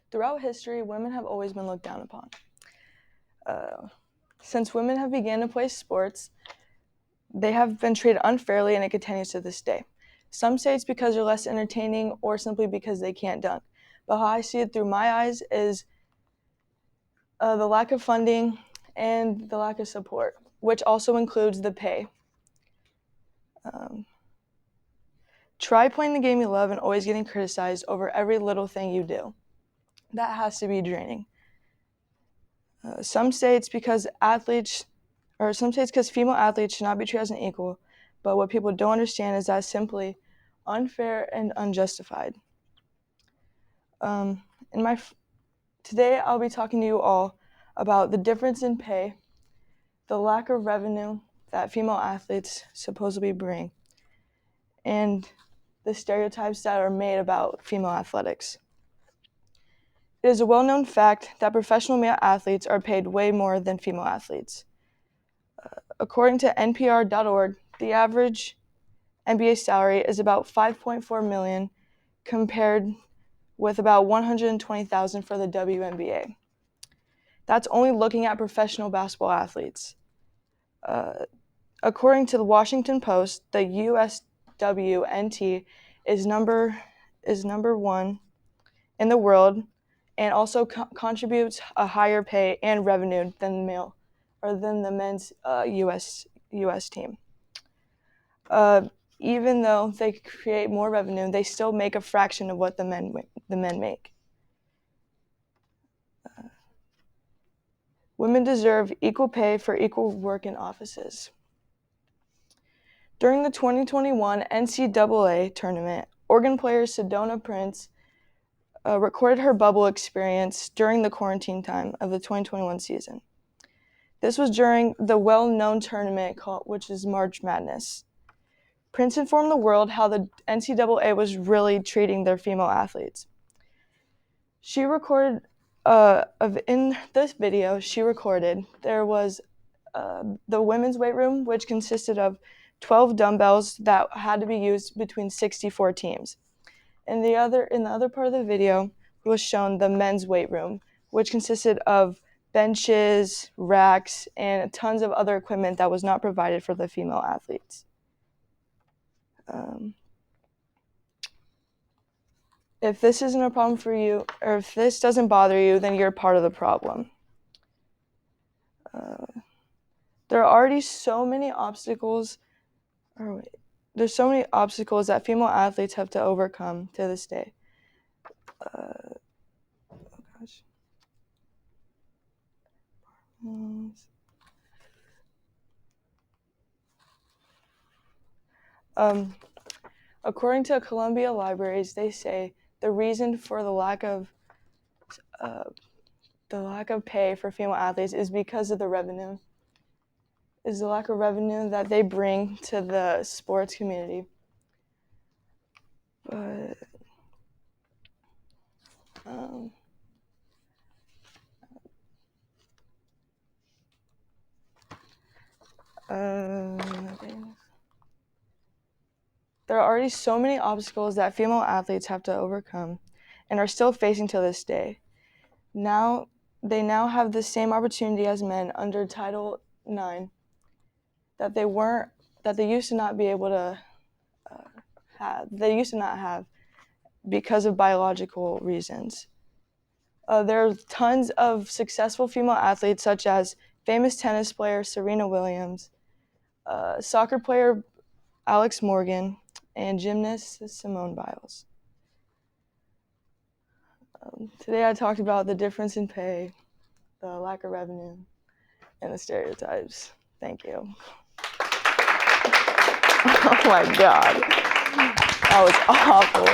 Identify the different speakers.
Speaker 1: Throughout history, women have always been looked down upon. Since women have begun to play sports, they have been treated unfairly, and it continues to this day. Some say it's because they're less entertaining or simply because they can't dunk. But how I see it through my eyes is the lack of funding and the lack of support, which also includes the pay. Try playing the game you love and always getting criticized over every little thing you do. That has to be draining. Some say it's because female athletes should not be treated as an equal, but what people don't understand is that's simply unfair and unjustified. Today I'll be talking to you all about the difference in pay, the lack of revenue that female athletes supposedly bring, and the stereotypes that are made about female athletics. It is a well-known fact that professional male athletes are paid way more than female athletes. According to NPR.org, the average NBA salary is about $5.4 million, compared with about $120,000 for the WNBA. That's only looking at professional basketball athletes. According to the Washington Post, the USWNT is number one in the world, and also contributes a higher pay and revenue than the men's US team. Even though they create more revenue, they still make a fraction of what the men make. Women deserve equal pay for equal work in offices. During the 2021 NCAA tournament, Oregon player Sedona Prince recorded her bubble experience during the quarantine time of the 2021 season. This was during the well-known tournament which is March Madness. Prince informed the world how the NCAA was really treating their female athletes. She recorded, in this video she recorded, there was the women's weight room, which consisted of 12 dumbbells that had to be used between 64 teams. In the other part of the video was shown the men's weight room, which consisted of benches, racks, and tons of other equipment that was not provided for the female athletes. If this isn't a problem for you, or if this doesn't bother you, then you're part of the problem. There are already so many obstacles. There's so many obstacles that female athletes have to overcome to this day. According to Columbia Libraries, they say the reason for the lack of pay for female athletes is because of the revenue. Is the lack of revenue that they bring to the sports community. But there are already so many obstacles that female athletes have to overcome and are still facing to this day. They now have the same opportunity as men under Title IX that they used to not be able to have. They used to not have because of biological reasons. There are tons of successful female athletes, such as famous tennis player Serena Williams, soccer player Alex Morgan, and gymnast Simone Biles. Today I talked about the difference in pay, the lack of revenue, and the stereotypes. Thank you. Oh my God, that was awful.